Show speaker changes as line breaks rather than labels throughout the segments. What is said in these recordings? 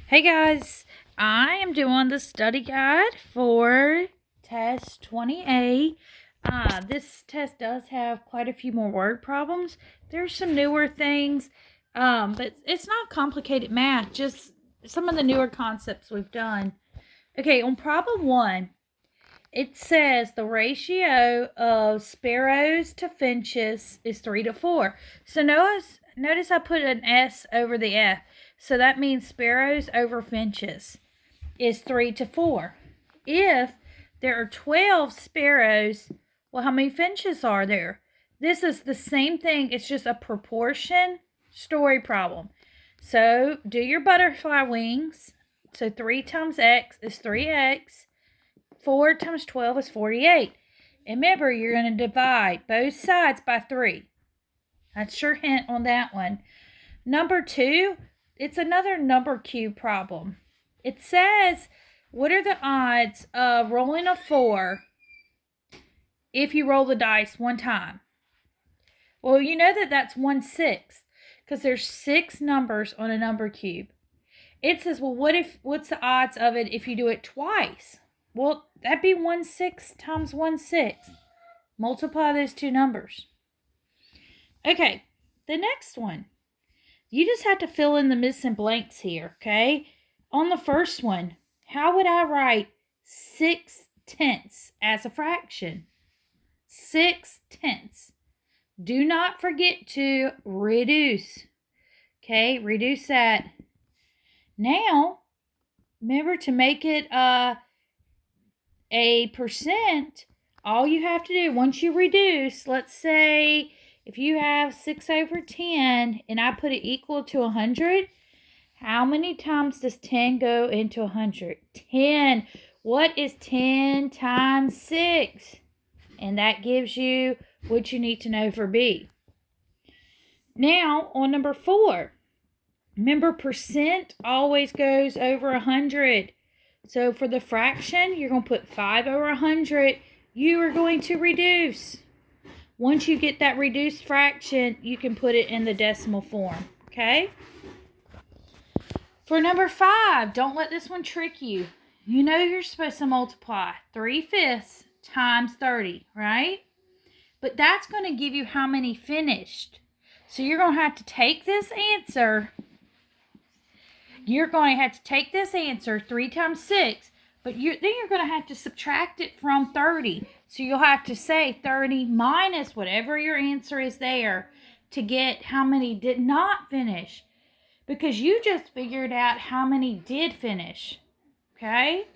Hey guys, I am doing the study guide for test 20A. This test does have quite a few more word problems. There's some newer things, but it's not complicated math, just some of the newer concepts we've done. Okay, on problem 1, it says the ratio of sparrows to finches is 3 to 4. So notice I put an S over the F. So that means sparrows over finches is 3 to 4. If there are 12 sparrows, well, how many finches are there? This is the same thing. It's just a proportion story problem. So do your butterfly wings. So 3 times x is 3x. 4 times 12 is 48. And remember, you're going to divide both sides by 3. That's your hint on that one. Number 2, it's another number cube problem. It says, what are the odds of rolling a 4 if you roll the dice one time? Well, you know that that's 1/6 because there's 6 numbers on a number cube. It says, well, what's the odds of it if you do it twice? Well, that'd be 1/6 times 1/6. Multiply those two numbers. Okay, the next one. You just have to fill in the missing blanks here, okay? On the first one, how would I write 6/10 as a fraction? 6/10. Do not forget to reduce. Okay, reduce that. Now, remember to make it a percent, all you have to do, once you reduce, let's say if you have 6 over 10 and I put it equal to 100, how many times does 10 go into 100? 10. What is 10 times 6? And that gives you what you need to know for B. Now, on number 4, remember percent always goes over 100. So for the fraction, you're going to put 5 over 100. You are going to reduce. Once you get that reduced fraction, you can put it in the decimal form, okay? For number 5, don't let this one trick you. You know you're supposed to multiply 3/5 times 30, right? But that's going to give you how many finished. So you're going to have to take this answer. You're going to have to take this answer, 3 times 6, but then you're going to have to subtract it from 30. So you'll have to say 30 minus whatever your answer is there to get how many did not finish. Because you just figured out how many did finish. Okay?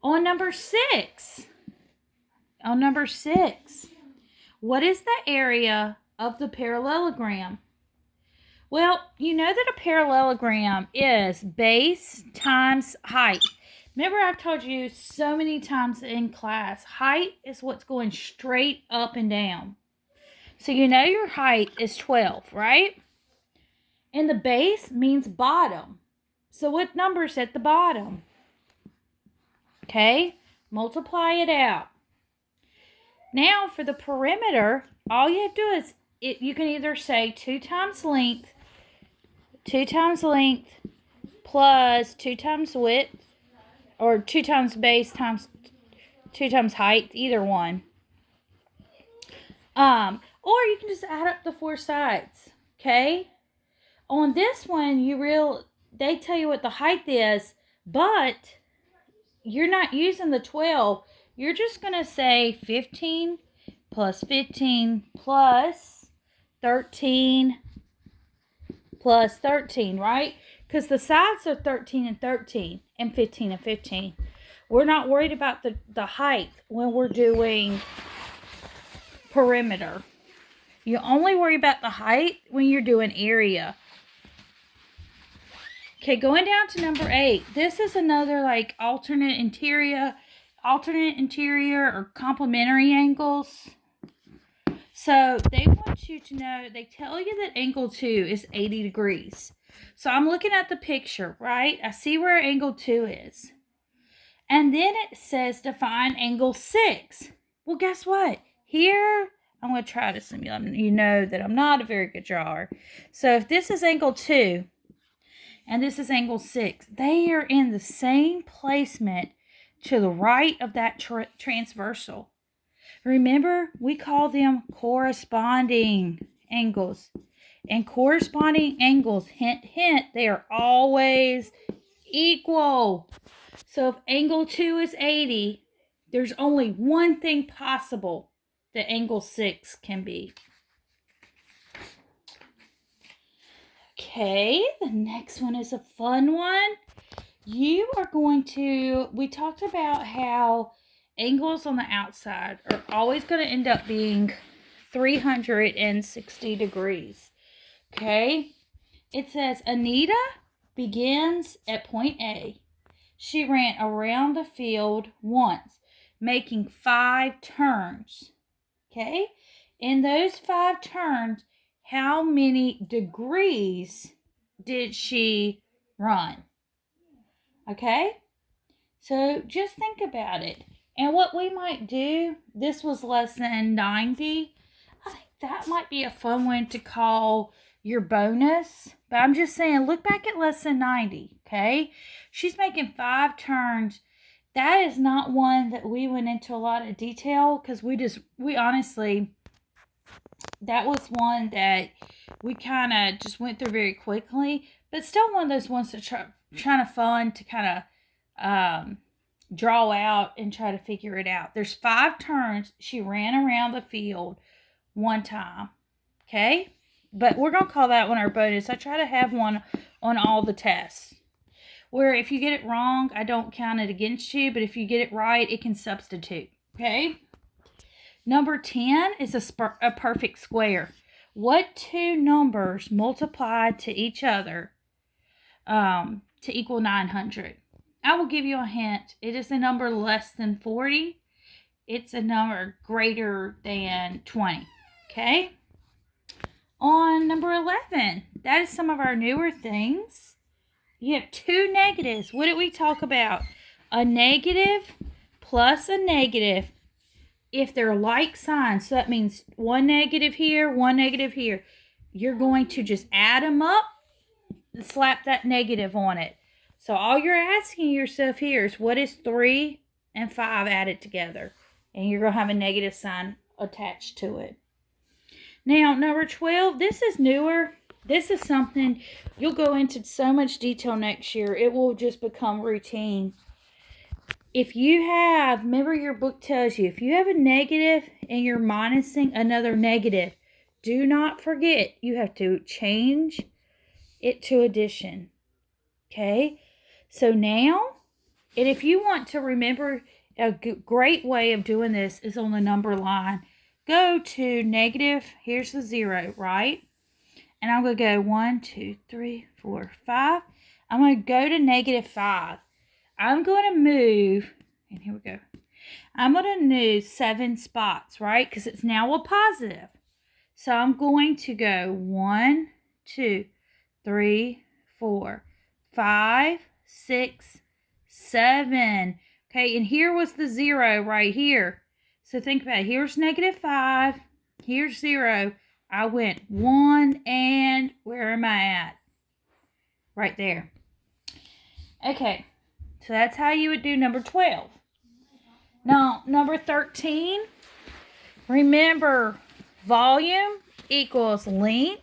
On number 6, what is the area of the parallelogram? Well, you know that a parallelogram is base times height. Remember, I've told you so many times in class, height is what's going straight up and down. So you know your height is 12, right? And the base means bottom. So what number's at the bottom? Okay, multiply it out. Now for the perimeter, all you have to do is, you can either say 2 times length plus 2 times width, or 2 times base times 2 times height, either one. Or you can just add up the 4 sides, okay? On this one, they tell you what the height is, but you're not using the 12. You're just going to say 15 plus 15 plus 13 plus 13, right? Because the sides are 13 and 13 and 15 and 15. We're not worried about the height when we're doing perimeter. You only worry about the height when you're doing area. Okay, going down to number 8. This is another like alternate interior or complementary angles. So they want you to know, they tell you that angle 2 is 80 degrees. So I'm looking at the picture, right? I see where angle 2 is. And then it says to find angle 6. Well, guess what? Here, I'm going to try to simulate. You know that I'm not a very good drawer. So if this is angle 2, and this is angle 6. They are in the same placement to the right of that transversal. Remember, we call them corresponding angles. And corresponding angles, hint, hint, they are always equal. So if angle 2 is 80, there's only one thing possible that angle 6 can be. Okay, the next one is a fun one. We talked about how angles on the outside are always going to end up being 360 degrees. Okay, it says Anita begins at point A. She ran around the field once, making 5 turns. Okay, in those 5 turns, how many degrees did she run? Okay, so just think about it. And what we might do, this was lesson 90. I think that might be a fun one to call your bonus. But I'm just saying, look back at lesson 90, okay? She's making 5 turns. That is not one that we went into a lot of detail because we honestly, that was one that we kind of just went through very quickly, but still one of those ones that kind of fun to kind of draw out and try to figure it out. There's 5 turns. She ran around the field one time, okay? But we're going to call that one our bonus. I try to have one on all the tests, where if you get it wrong, I don't count it against you, but if you get it right, it can substitute, okay? Number 10 is a perfect square. What 2 numbers multiply to each other to equal 900? I will give you a hint. It is a number less than 40. It's a number greater than 20, okay? On number 11, that is some of our newer things. You have 2 negatives. What did we talk about? A negative plus a negative. If they're like signs, so that means 1 negative here, 1 negative here, you're going to just add them up and slap that negative on it. So all you're asking yourself here is, what is 3 and 5 added together? And you're going to have a negative sign attached to it. Now, number 12, this is newer. This is something you'll go into so much detail next year. It will just become routine. If you have, remember your book tells you, if you have a negative and you're minusing another negative, do not forget you have to change it to addition. Okay? So now, and if you want to remember, a great way of doing this is on the number line. Go to negative, here's the 0, right? And I'm going to go 1, 2, 3, 4, 5. I'm going to go to negative 5. I'm going to move, and here we go. I'm going to move 7 spots, right? Because it's now a positive. So I'm going to go 1, 2, 3, 4, 5, 6, 7. Okay, and here was the 0 right here. So think about it. Here's negative 5. Here's 0. I went 1 and where am I at? Right there. Okay. So that's how you would do number 12. Now, number 13, remember, volume equals length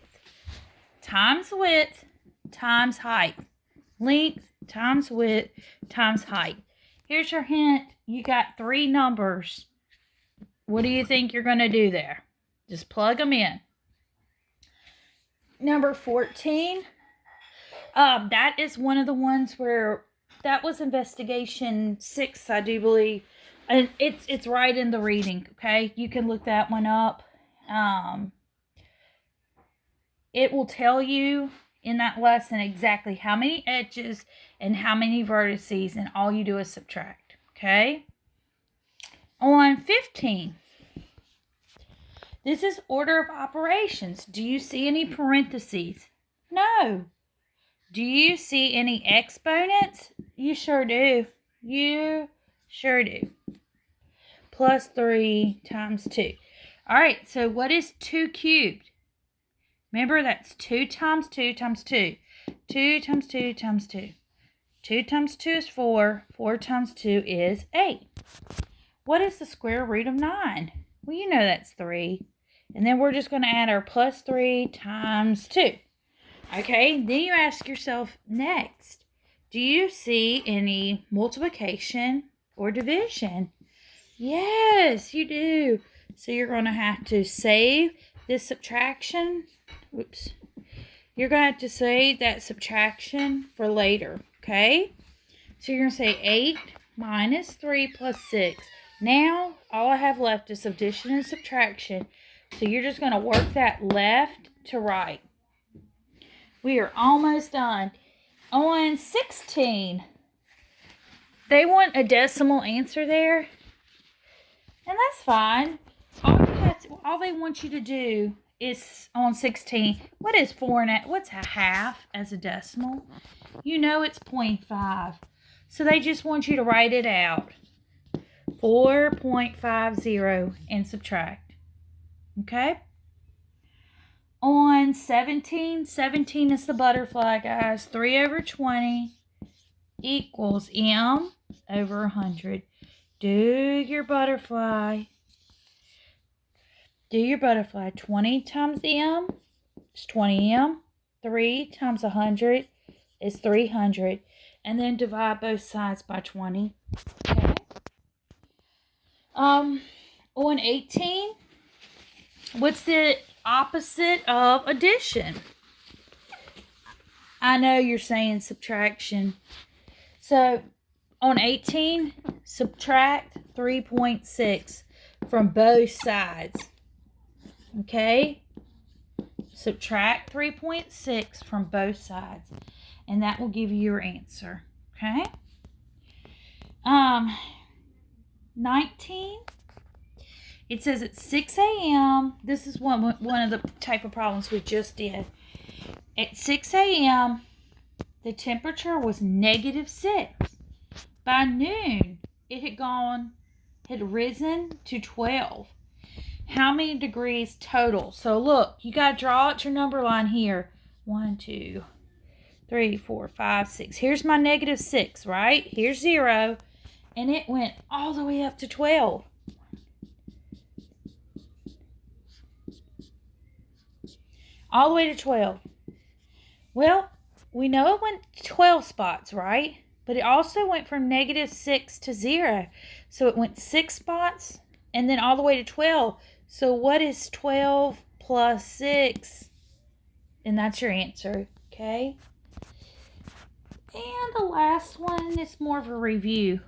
times width times height. Length times width times height. Here's your hint. You got 3 numbers. What do you think you're going to do there? Just plug them in. Number 14, that is one of the ones where that was investigation 6, I do believe. And it's right in the reading, okay? You can look that one up. It will tell you in that lesson exactly how many edges and how many vertices, and all you do is subtract, okay? On 15, this is order of operations. Do you see any parentheses? No. Do you see any exponents? You sure do. You sure do. Plus 3 times 2. All right, so what is 2 cubed? Remember, that's 2 times 2 times 2. 2 times 2 times 2. 2 times 2 is 4. 4 times 2 is 8. What is the square root of 9? Well, you know that's 3. And then we're just going to add our plus 3 times 2. Okay, then you ask yourself next, do you see any multiplication or division? Yes, you do. So you're going to have to save this subtraction. Oops. You're going to have to save that subtraction for later, okay? So you're going to say 8 minus 3 plus 6. Now, all I have left is addition and subtraction. So you're just going to work that left to right. We are almost done. On 16, they want a decimal answer there. And that's fine. All they want you to do is on 16. What is 4 and what's a half as a decimal? You know it's 0.5. So they just want you to write it out. 4.50 and subtract. Okay? On 17 is the butterfly, guys. 3 over 20 equals m over 100. Do your butterfly. 20 times m is 20m. 3 times 100 is 300. And then divide both sides by 20. Okay. On 18, what's the opposite of addition? I know you're saying subtraction. So on 18, subtract 3.6 from both sides. Okay? Subtract 3.6 from both sides. And that will give you your answer. Okay? 19. It says it's 6 a.m. This is one of the type of problems we just did. At 6 a.m., the temperature was -6. By noon, it had risen to 12. How many degrees total? So look, you got to draw out your number line here. 1, 2, 3, 4, 5, 6. Here's my -6, right? Here's 0. And it went all the way up to 12. All the way to 12. Well, we know it went 12 spots, right? But it also went from -6 to 0. So it went 6 spots and then all the way to 12. So what is 12 plus 6? And that's your answer, okay? And the last one is more of a review.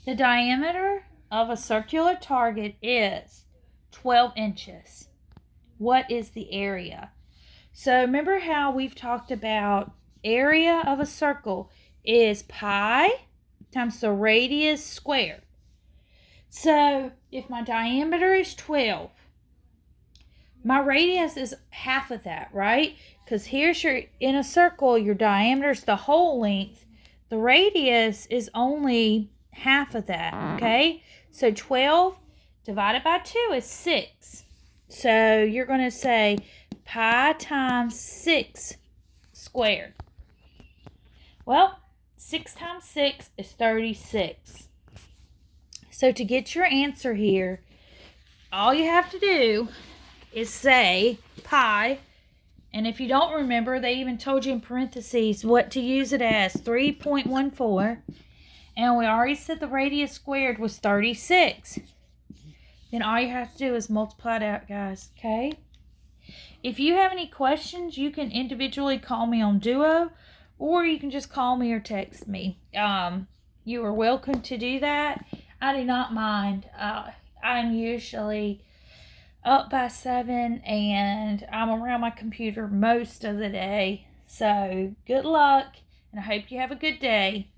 The diameter of a circular target is 12 inches. What is the area? So remember how we've talked about area of a circle is pi times the radius squared. So if my diameter is 12, my radius is half of that, right? Because in a circle, your diameter is the whole length. The radius is only half of that, okay? So 12 divided by 2 is 6. So you're going to say pi times 6 squared. Well, 6 times 6 is 36. So to get your answer here, all you have to do is say pi. And if you don't remember, they even told you in parentheses what to use it as, 3.14. And we already said the radius squared was 36. Then all you have to do is multiply it out, guys, okay? If you have any questions, you can individually call me on Duo, or you can just call me or text me. You are welcome to do that. I do not mind. I'm usually up by 7, and I'm around my computer most of the day. So, good luck, and I hope you have a good day.